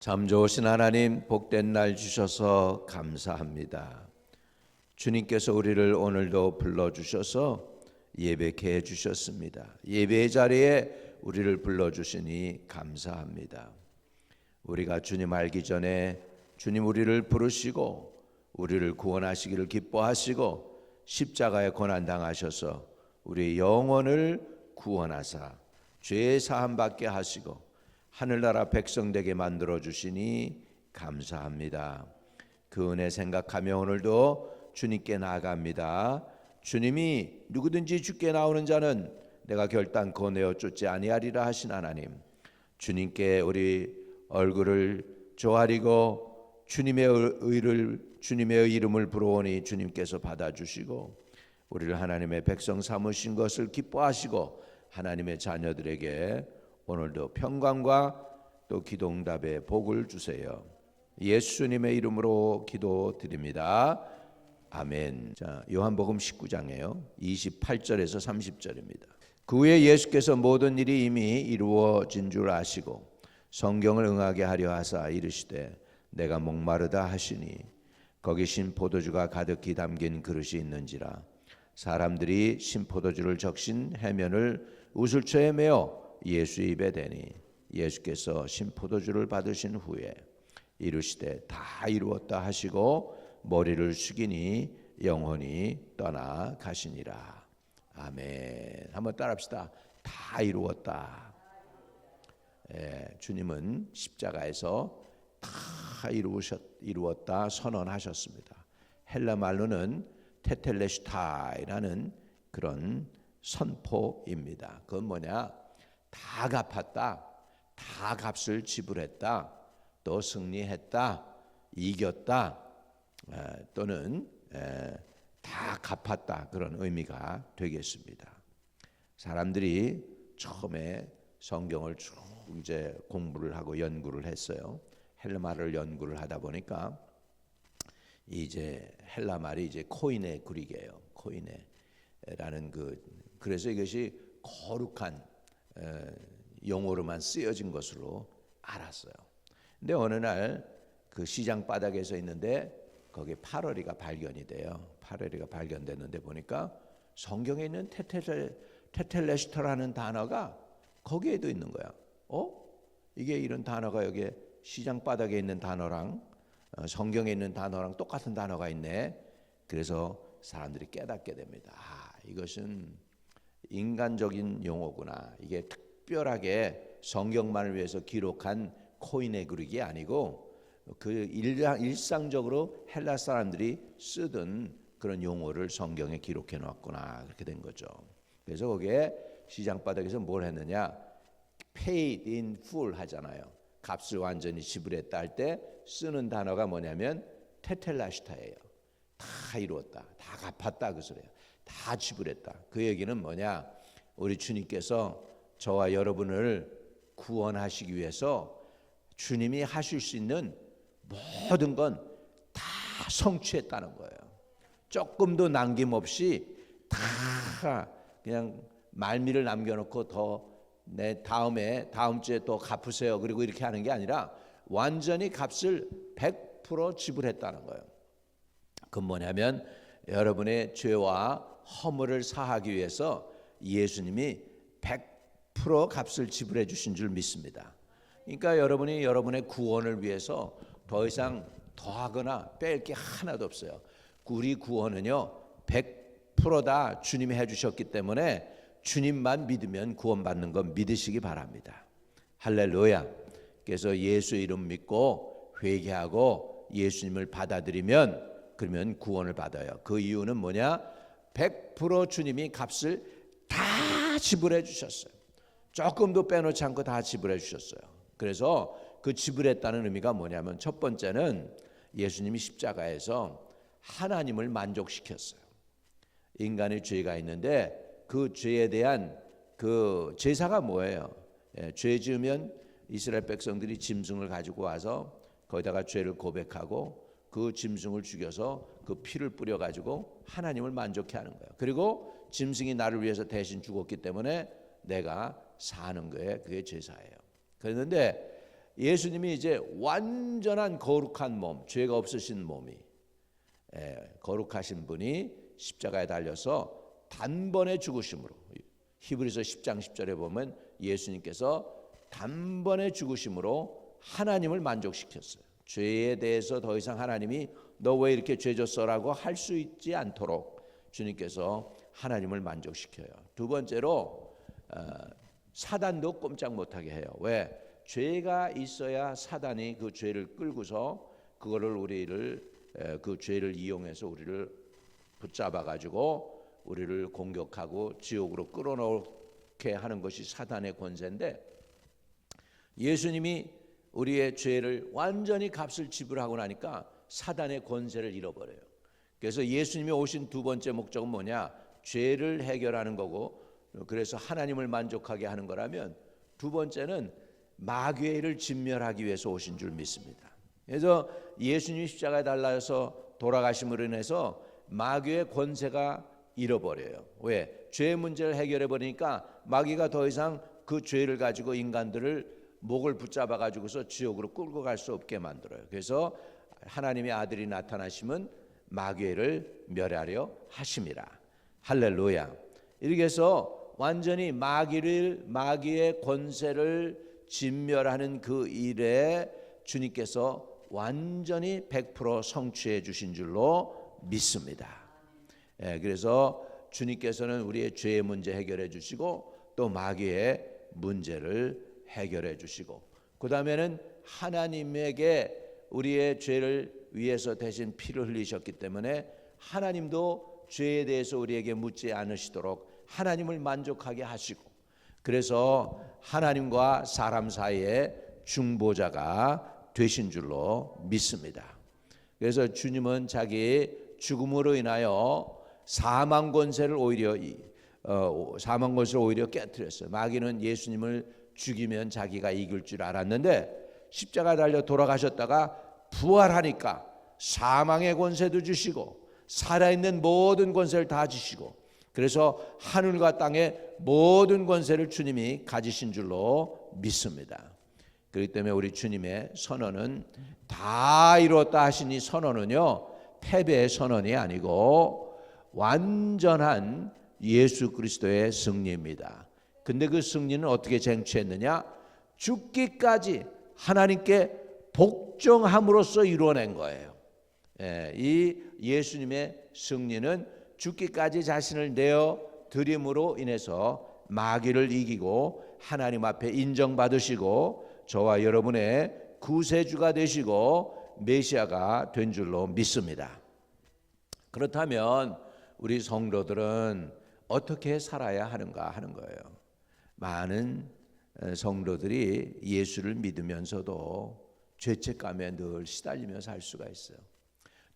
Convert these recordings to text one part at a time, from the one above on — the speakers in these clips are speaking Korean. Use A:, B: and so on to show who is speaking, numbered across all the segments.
A: 참 좋으신 하나님, 복된 날 주셔서 감사합니다. 주님께서 우리를 오늘도 불러주셔서 예배케 해주셨습니다. 예배의 자리에 우리를 불러주시니 감사합니다. 우리가 주님 알기 전에 주님 우리를 부르시고 우리를 구원하시기를 기뻐하시고 십자가에 고난당하셔서 우리의 영혼을 구원하사 죄 사함 받게 하시고 하늘나라 백성 되게 만들어 주시니 감사합니다. 그 은혜 생각하며 오늘도 주님께 나아갑니다. 주님이 누구든지 주께 나오는 자는 내가 결단코 내어 쫓지 아니하리라 하신 하나님, 주님께 우리 얼굴을 조아리고 주님의 이름을 부르오니 주님께서 받아주시고 우리를 하나님의 백성 삼으신 것을 기뻐하시고 하나님의 자녀들에게 오늘도 평강과 또 기도응답의 복을 주세요. 예수님의 이름으로 기도드립니다. 아멘. 자, 요한복음 19장이에요. 28절에서 30절입니다. 그 후에 예수께서 모든 일이 이미 이루어진 줄 아시고 성경을 응하게 하려 하사 이르시되 내가 목마르다 하시니 거기 신포도주가 가득히 담긴 그릇이 있는지라 사람들이 신포도주를 적신 해면을 우슬초에 메어 예수 입에 대니 예수께서 신포도주를 받으신 후에 이르시되 다 이루었다 하시고 머리를 숙이니 영혼이 떠나 가시니라. 아멘. 한번 따라합시다. 다 이루었다. 주님은 십자가에서 다 이루었다 선언하셨습니다. 헬라 말로는 테텔레슈타이라는 그런 선포입니다. 그건 뭐냐? 다 갚았다, 다 값을 지불했다, 또 승리했다, 이겼다, 또는 다 갚았다, 그런 의미가 되겠습니다. 사람들이 처음에 성경을 쭉 이제 공부를 하고 연구를 했어요. 헬라 말을 연구를 하다 보니까 이제 헬라 말이 이제 코이네 그리게요. 코이네라는 그래서 이것이 거룩한 용어로만 쓰여진 것으로 알았어요. 근데 어느 날 그 시장 바닥에서 있는데 거기 파러리가 발견이 돼요. 파러리가 발견됐는데 보니까 성경에 있는 테텔레스터라는 단어가 거기에도 있는 거야. 이게 이런 단어가 여기 시장 바닥에 있는 단어랑 성경에 있는 단어랑 똑같은 단어가 있네. 그래서 사람들이 깨닫게 됩니다. 이것은 인간적인 용어구나. 이게 특별하게 성경만을 위해서 기록한 코인의 그릇이 아니고 그 일상적으로 헬라 사람들이 쓰던 그런 용어를 성경에 기록해 놨구나. 그렇게 된 거죠. 그래서 거기에 시장 바닥에서 뭘 했느냐? paid in full 하잖아요. 값을 완전히 지불했다 할 때 쓰는 단어가 뭐냐면 테텔라슈타예요. 다 이루었다. 다 갚았다 그 소리예요. 다 지불했다. 그 얘기는 뭐냐? 우리 주님께서 저와 여러분을 구원하시기 위해서 주님이 하실 수 있는 모든 건 다 성취했다는 거예요. 조금도 남김없이 다 그냥 말미를 남겨놓고 다음 주에 또 갚으세요. 그리고 이렇게 하는 게 아니라 완전히 값을 100% 지불했다는 거예요. 그건 뭐냐면 여러분의 죄와 허물을 사하기 위해서 예수님이 100% 값을 지불해 주신 줄 믿습니다. 그러니까 여러분이 여러분의 구원을 위해서 더 이상 더하거나 뺄 게 하나도 없어요. 우리 구원은요 100% 다 주님이 해주셨기 때문에 주님만 믿으면 구원받는 건 믿으시기 바랍니다. 할렐루야. 그래서 예수 이름 믿고 회개하고 예수님을 받아들이면 그러면 구원을 받아요. 그 이유는 뭐냐? 100% 주님이 값을 다 지불해 주셨어요. 조금도 빼놓지 않고 다 지불해 주셨어요. 그래서 그 지불했다는 의미가 뭐냐면 첫 번째는 예수님이 십자가에서 하나님을 만족시켰어요. 인간의 죄가 있는데 그 죄에 대한 그 제사가 뭐예요? 죄 지으면 이스라엘 백성들이 짐승을 가지고 와서 거기다가 죄를 고백하고 그 짐승을 죽여서 그 피를 뿌려가지고 하나님을 만족해 하는 거예요. 그리고 짐승이 나를 위해서 대신 죽었기 때문에 내가 사는 거예요. 그게 제사예요. 그런데 예수님이 이제 완전한 거룩한 몸, 죄가 없으신 몸이, 거룩하신 분이 십자가에 달려서 단번에 죽으심으로, 히브리서 10장 10절에 보면 예수님께서 단번에 죽으심으로 하나님을 만족시켰어요. 죄에 대해서 더 이상 하나님이 너 왜 이렇게 죄 졌어라고 할 수 있지 않도록 주님께서 하나님을 만족시켜요. 두 번째로 사단도 꼼짝 못하게 해요. 왜? 죄가 있어야 사단이 그 죄를 끌고서 그거를 그 죄를 이용해서 우리를 붙잡아 가지고 우리를 공격하고 지옥으로 끌어넣게 하는 것이 사단의 권세인데, 예수님이 우리의 죄를 완전히 값을 지불하고 나니까 사단의 권세를 잃어버려요. 그래서 예수님이 오신 두 번째 목적은 뭐냐? 죄를 해결하는 거고, 그래서 하나님을 만족하게 하는 거라면, 두 번째는 마귀를 진멸하기 위해서 오신 줄 믿습니다. 그래서 예수님이 십자가에 달려서 돌아가심으로 인해서 마귀의 권세가 잃어버려요. 왜? 죄의 문제를 해결해 버리니까 마귀가 더 이상 그 죄를 가지고 인간들을 목을 붙잡아 가지고서 지옥으로 끌고 갈 수 없게 만들어요. 그래서 하나님의 아들이 나타나시면 마귀를 멸하려 하심이라. 할렐루야. 이렇게 해서 완전히 마귀의 권세를 진멸하는 그 일에 주님께서 완전히 100% 성취해 주신 줄로 믿습니다. 그래서 주님께서는 우리의 죄의 문제 해결해 주시고 또 마귀의 문제를 해결해 주시고, 그 다음에는 하나님에게 우리의 죄를 위해서 대신 피를 흘리셨기 때문에 하나님도 죄에 대해서 우리에게 묻지 않으시도록 하나님을 만족하게 하시고, 그래서 하나님과 사람 사이에 중보자가 되신 줄로 믿습니다. 그래서 주님은 자기 죽음으로 인하여 사망 권세를 오히려 깨뜨렸어요. 마귀는 예수님을 죽이면 자기가 이길 줄 알았는데 십자가 달려 돌아가셨다가 부활하니까 사망의 권세도 주시고 살아있는 모든 권세를 다 주시고, 그래서 하늘과 땅의 모든 권세를 주님이 가지신 줄로 믿습니다. 그렇기 때문에 우리 주님의 선언은 다 이루었다 하신 이 선언은요, 패배의 선언이 아니고 완전한 예수 그리스도의 승리입니다. 근데 그 승리는 어떻게 쟁취했느냐? 죽기까지 하나님께 복종함으로써 이루어낸 거예요. 이 예수님의 승리는 죽기까지 자신을 내어 드림으로 인해서 마귀를 이기고 하나님 앞에 인정받으시고 저와 여러분의 구세주가 되시고 메시아가 된 줄로 믿습니다. 그렇다면 우리 성도들은 어떻게 살아야 하는가 하는 거예요. 많은 성도들이 예수를 믿으면서도 죄책감에 늘 시달리며 살 수가 있어요.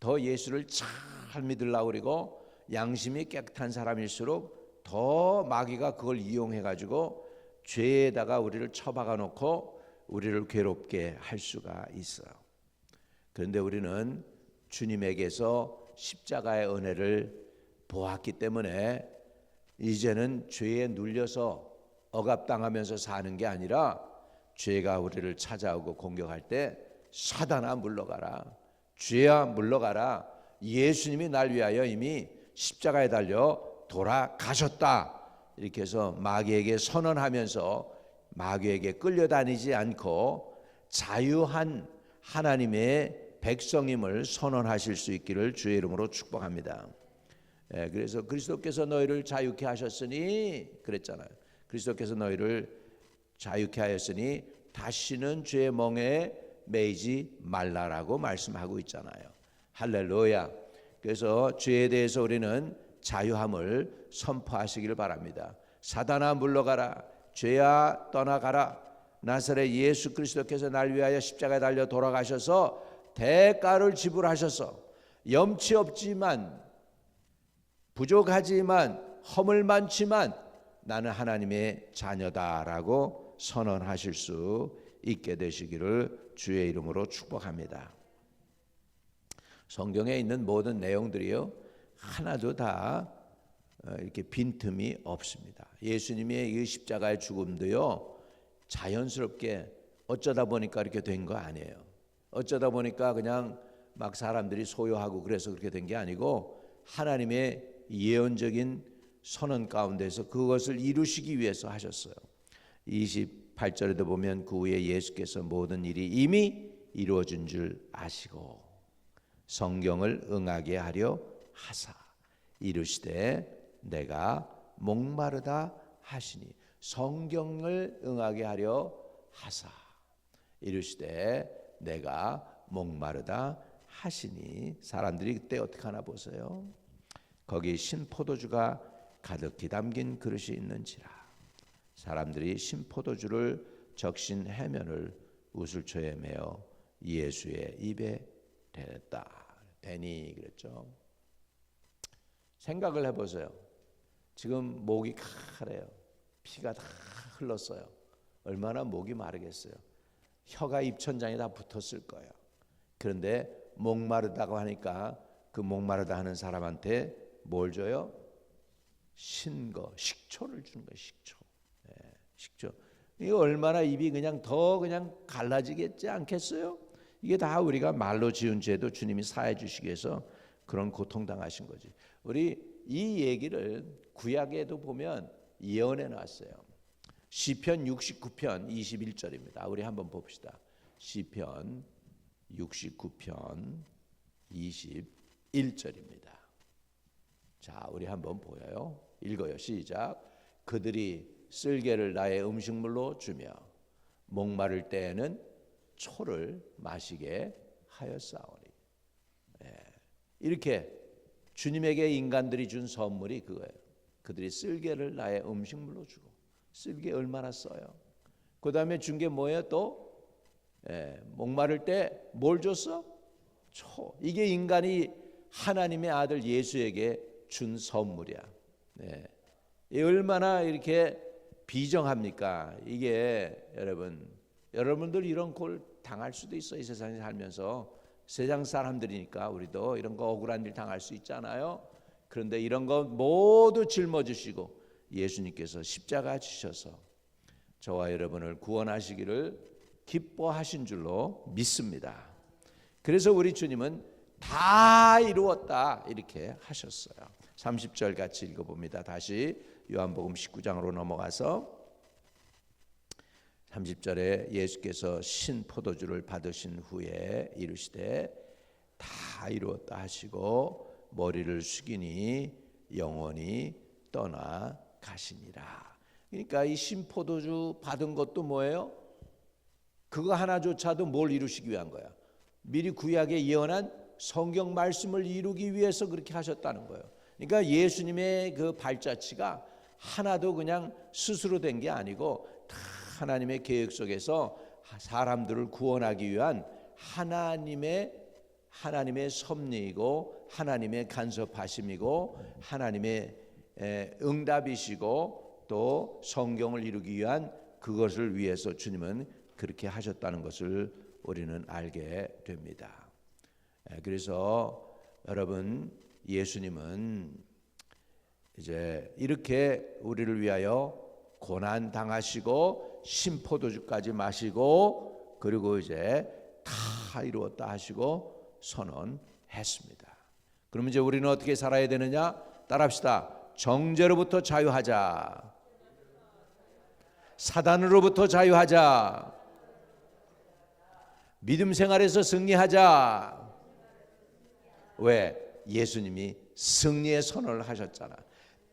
A: 더 예수를 잘 믿으려고 그러고 양심이 깨끗한 사람일수록 더 마귀가 그걸 이용해 가지고 죄에다가 우리를 처박아 놓고 우리를 괴롭게 할 수가 있어요. 그런데 우리는 주님에게서 십자가의 은혜를 보았기 때문에 이제는 죄에 눌려서 억압당하면서 사는 게 아니라, 죄가 우리를 찾아오고 공격할 때 사단아 물러가라, 죄야 물러가라, 예수님이 날 위하여 이미 십자가에 달려 돌아가셨다, 이렇게 해서 마귀에게 선언하면서 마귀에게 끌려다니지 않고 자유한 하나님의 백성임을 선언하실 수 있기를 주의 이름으로 축복합니다. 그래서 그리스도께서 너희를 자유케 하셨으니 그랬잖아요. 그리스도께서 너희를 자유케 하였으니 다시는 죄의 멍에 매이지 말라라고 말씀하고 있잖아요. 할렐루야. 그래서 죄에 대해서 우리는 자유함을 선포하시기를 바랍니다. 사단아 물러가라, 죄야 떠나가라. 나사렛 예수 그리스도께서 날 위하여 십자가에 달려 돌아가셔서 대가를 지불하셔서 염치 없지만 부족하지만 허물 많지만 나는 하나님의 자녀다라고 선언하실 수 있게 되시기를 주의 이름으로 축복합니다. 성경에 있는 모든 내용들이요, 하나도 다 이렇게 빈틈이 없습니다. 예수님의 이 십자가의 죽음도요, 자연스럽게 어쩌다 보니까 이렇게 된 거 아니에요. 어쩌다 보니까 그냥 막 사람들이 소유하고 그래서 그렇게 된 게 아니고 하나님의 예언적인 선언 가운데서 그것을 이루시기 위해서 하셨어요. 28절에도 보면 그 후에 예수께서 모든 일이 이미 이루어진 줄 아시고 성경을 응하게 하려 하사 이르시되 내가 목마르다 하시니 성경을 응하게 하려 하사 이르시되 내가 목마르다 하시니 사람들이 그때 어떻게 하나 보세요. 거기 신포도주가 가득히 담긴 그릇이 있는지라 사람들이 신포도주를 적신 해면을 우슬초에 메어 예수의 입에 대니 그랬죠. 생각을 해보세요. 지금 목이 카래요. 피가 다 흘렀어요. 얼마나 목이 마르겠어요. 혀가 입천장에 다 붙었을 거예요. 그런데 목마르다고 하니까 그 목마르다 하는 사람한테 뭘 줘요? 식초를 주는 거예요. 식초. 네, 식초. 이 얼마나 입이 그냥 더 그냥 갈라지겠지 않겠어요? 이게 다 우리가 말로 지은 죄도 주님이 사해 주시기 위해서 그런 고통 당하신 거지. 우리 이 얘기를 구약에도 보면 예언해 놨어요. 시편 69편 21절입니다. 우리 한번 봅시다. 시편 69편 21절입니다. 자, 우리 한번 보여요. 읽어요. 시작. 그들이 쓸개를 나의 음식물로 주며 목마를 때에는 초를 마시게 하였사오니. 이렇게 주님에게 인간들이 준 선물이 그거예요. 그들이 쓸개를 나의 음식물로 주고 쓸개 얼마나 써요. 그 다음에 준 게 뭐예요? 또 목마를 때 뭘 줬어? 초. 이게 인간이 하나님의 아들 예수에게 준 선물이야. 이 얼마나 이렇게 비정합니까? 이게 여러분들 이런 꼴 당할 수도 있어. 이 세상에 살면서 세상 사람들이니까 우리도 이런 거 억울한 일 당할 수 있잖아요. 그런데 이런 거 모두 짊어지시고 예수님께서 십자가 지셔서 저와 여러분을 구원하시기를 기뻐하신 줄로 믿습니다. 그래서 우리 주님은 다 이루었다 이렇게 하셨어요. 30절 같이 읽어봅니다. 다시 요한복음 19장으로 넘어가서 30절에 예수께서 신포도주를 받으신 후에 이르시되 다 이루었다 하시고 머리를 숙이니 영원히 떠나 가시니라. 그러니까 이 신포도주 받은 것도 뭐예요? 그거 하나조차도 뭘 이루시기 위한 거야? 미리 구약에 예언한 성경 말씀을 이루기 위해서 그렇게 하셨다는 거예요. 그러니까 예수님의 그 발자취가 하나도 그냥 스스로 된 게 아니고 다 하나님의 계획 속에서 사람들을 구원하기 위한 하나님의 섭리이고 하나님의 간섭하심이고 하나님의 응답이시고 또 성경을 이루기 위한 그것을 위해서 주님은 그렇게 하셨다는 것을 우리는 알게 됩니다. 그래서 여러분 예수님은 이제 이렇게 우리를 위하여 고난 당하시고 신포도주까지 마시고 그리고 이제 다 이루었다 하시고 선언했습니다. 그럼 이제 우리는 어떻게 살아야 되느냐? 따라합시다. 정죄로부터 자유하자. 사단으로부터 자유하자. 믿음 생활에서 승리하자. 왜? 예수님이 승리의 선언을 하셨잖아.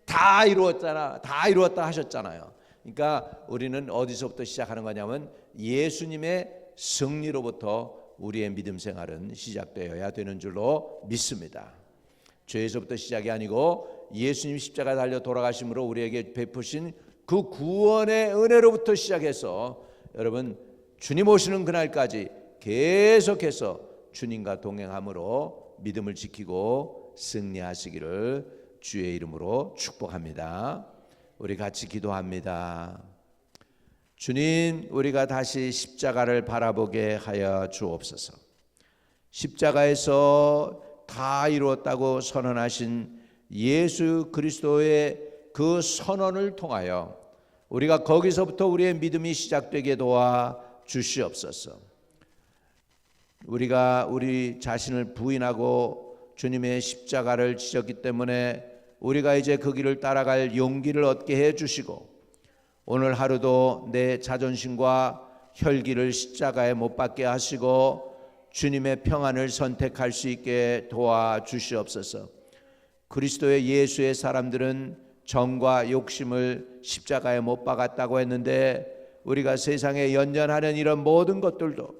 A: 다 이루었잖아. 다 이루었다 하셨잖아요. 그러니까 우리는 어디서부터 시작하는 거냐면 예수님의 승리로부터 우리의 믿음 생활은 시작되어야 되는 줄로 믿습니다. 죄에서부터 시작이 아니고 예수님 십자가 달려 돌아가심으로 우리에게 베푸신 그 구원의 은혜로부터 시작해서 여러분 주님 오시는 그날까지 계속해서 주님과 동행함으로 믿음을 지키고 승리하시기를 주의 이름으로 축복합니다. 우리 같이 기도합니다. 주님, 우리가 다시 십자가를 바라보게 하여 주옵소서. 십자가에서 다 이루었다고 선언하신 예수 그리스도의 그 선언을 통하여 우리가 거기서부터 우리의 믿음이 시작되게 도와 주시옵소서. 우리가 우리 자신을 부인하고 주님의 십자가를 지셨기 때문에 우리가 이제 그 길을 따라갈 용기를 얻게 해 주시고, 오늘 하루도 내 자존심과 혈기를 십자가에 못 박게 하시고 주님의 평안을 선택할 수 있게 도와주시옵소서. 그리스도의 예수의 사람들은 정과 욕심을 십자가에 못 박았다고 했는데, 우리가 세상에 연연하는 이런 모든 것들도,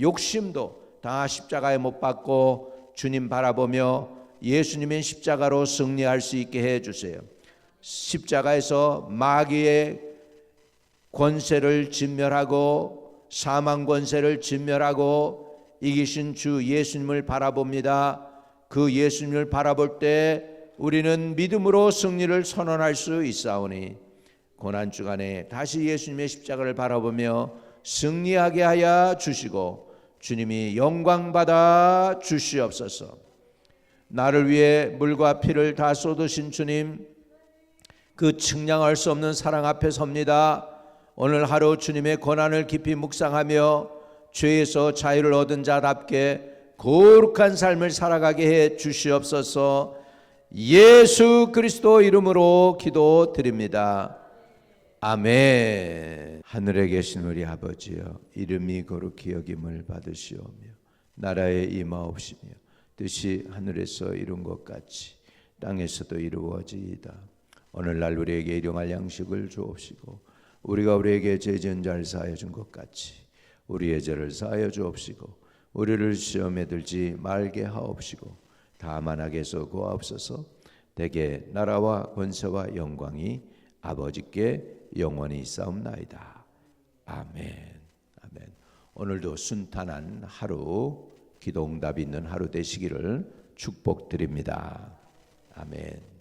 A: 욕심도 다 십자가에 못 박고 주님 바라보며 예수님의 십자가로 승리할 수 있게 해 주세요. 십자가에서 마귀의 권세를 진멸하고 사망 권세를 진멸하고 이기신 주 예수님을 바라봅니다. 그 예수님을 바라볼 때 우리는 믿음으로 승리를 선언할 수 있사오니, 고난 주간에 다시 예수님의 십자가를 바라보며 승리하게 하여 주시고 주님이 영광 받아 주시옵소서. 나를 위해 물과 피를 다 쏟으신 주님, 그 측량할 수 없는 사랑 앞에 섭니다. 오늘 하루 주님의 고난을 깊이 묵상하며 죄에서 자유를 얻은 자답게 거룩한 삶을 살아가게 해 주시옵소서. 예수 그리스도 이름으로 기도드립니다. 아멘. 하늘에 계신 우리 아버지여, 이름이 거룩히 여김을 받으시오며 나라에 임하옵시며 뜻이 하늘에서 이룬 것 같이 땅에서도 이루어지이다. 오늘날 우리에게 일용할 양식을 주옵시고, 우리가 우리에게 죄 지은 자를 사하여 준 것 같이 우리의 죄를 사하여 주옵시고, 우리를 시험에 들지 말게 하옵시고 다만 악에서 구하옵소서. 대개 나라와 권세와 영광이 아버지께 영원히 있사옵나이다. 아멘. 아멘. 오늘도 순탄한 하루, 기도 응답이 있는 하루 되시기를 축복드립니다. 아멘.